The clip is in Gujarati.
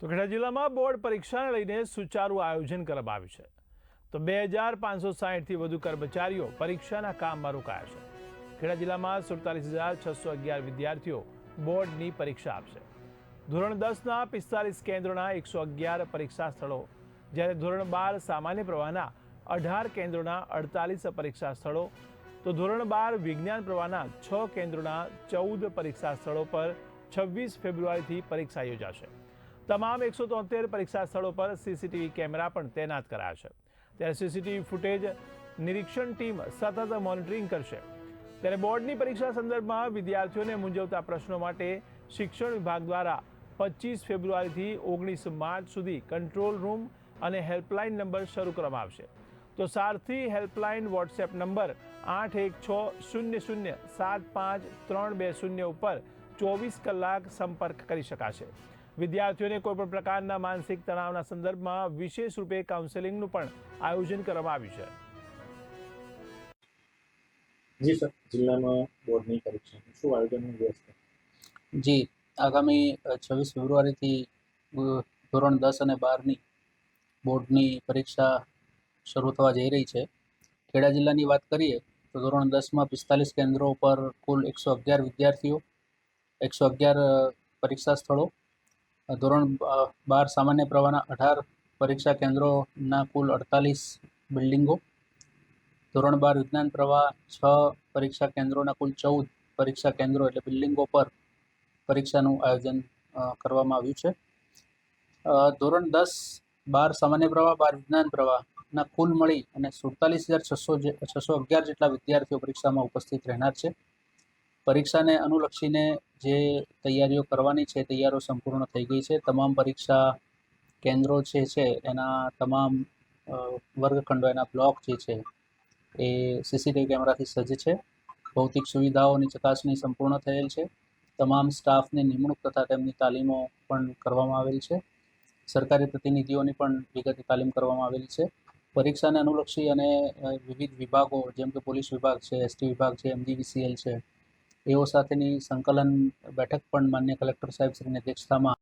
તો ખેડા જિલ્લામાં બોર્ડ પરીક્ષાને લઈને સુચારું આયોજન કરવામાં આવ્યું છે. તો 2560થી વધુ કર્મચારીઓ પરીક્ષાના કામમાં રોકાયા છે. ખેડા જિલ્લામાં 47611 વિદ્યાર્થીઓ બોર્ડની પરીક્ષા આપશે. ધોરણ 10ના 45 કેન્દ્રોના 111 પરીક્ષા સ્થળો, જ્યારે ધોરણ 12 સામાન્ય પ્રવાહના 18 કેન્દ્રોના 48 પરીક્ષા સ્થળો, તો ધોરણ 12 વિજ્ઞાન પ્રવાહના 6 કેન્દ્રોના 14 પરીક્ષા સ્થળો પર 26 ફેબ્રુઆરીથી પરીક્ષા યોજાશે. તમામ 173 પરીક્ષા સ્થળો પર સીસીટીવી કેમેરા પણ તૈનાત કરાયા છે. ત્યારે સીસીટીવી ફૂટેજ નિરીક્ષણ ટીમ સતત મોનિટરિંગ કરશે. ત્યારે બોર્ડની પરીક્ષા સંદર્ભમાં વિદ્યાર્થીઓને મૂંઝવતા પ્રશ્નો માટે શિક્ષણ વિભાગ દ્વારા 25 ફેબ્રુઆરીથી 19 માર્ચ સુધી કંટ્રોલ રૂમ અને હેલ્પલાઇન નંબર શરૂ કરવામાં આવશે. તો સારથી હેલ્પલાઇન વોટ્સએપ નંબર 8160075320 ઉપર 24 કલાક સંપર્ક કરી શકાશે. વિદ્યાર્થીઓને કોઈપણ પ્રકારના માનસિક તણાવના સંદર્ભમાં વિશેષ રૂપે કાઉન્સેલિંગનું પણ આયોજન કરવામાં આવ્યું છે. જી સર, જિલ્લામાં બોર્ડની પરીક્ષાનું શું આયોજનનું વ્યવસ્થા? જી, આગામી 26 ફેબ્રુઆરીથી ધોરણ 10 અને 12ની બોર્ડની પરીક્ષા શરૂ થવા જઈ રહી છે. ખેડા જિલ્લાની વાત કરીએ તો ધોરણ 10માં 45 કેન્દ્રો પર કુલ 111 વિદ્યાર્થીઓ, 111 પરીક્ષા સ્થળો, ધોરણ 12 સામાન્ય પ્રવાહના 18 પરીક્ષા કેન્દ્રોના કુલ 48 બિલ્ડિંગો, ધોરણ 12 વિજ્ઞાન પ્રવાહ 6 પરીક્ષા કેન્દ્રોના કુલ 14 પરીક્ષા કેન્દ્રો એટલે બિલ્ડિંગો પર પરીક્ષાનું આયોજન કરવામાં આવ્યું છે. ધોરણ 10, 12 સામાન્ય પ્રવાહ, 12 વિજ્ઞાન પ્રવાહના કુલ મળી અને 47,611 જેટલા વિદ્યાર્થીઓ પરીક્ષામાં ઉપસ્થિત રહેનાર છે. પરીક્ષાને અનુલક્ષીને જે તૈયારીઓ કરવાની છે તૈયારીઓ સંપૂર્ણ થઈ ગઈ છે. તમામ પરીક્ષા કેન્દ્રો છે એના તમામ વર્ગખંડો, એના બ્લોક જે છે એ સીસીટીવી કેમેરાથી સજ્જ છે. ભૌતિક સુવિધાઓની ચકાસણી સંપૂર્ણ થયેલ છે. તમામ સ્ટાફની નિમણૂક તથા તેમની તાલીમો પણ કરવામાં આવેલ છે. સરકારી પ્રતિનિધિઓની પણ વિગતે તાલીમ કરવામાં આવેલી છે. પરીક્ષાને અનુલક્ષી અને વિવિધ વિભાગો જેમ કે પોલીસ વિભાગ છે, એસટી વિભાગ છે, MGVCL છે, એઓ સાથેની સંકલન બેઠક પણ માન્ય કલેક્ટર સાહેબ શ્રીની અધ્યક્ષતામાં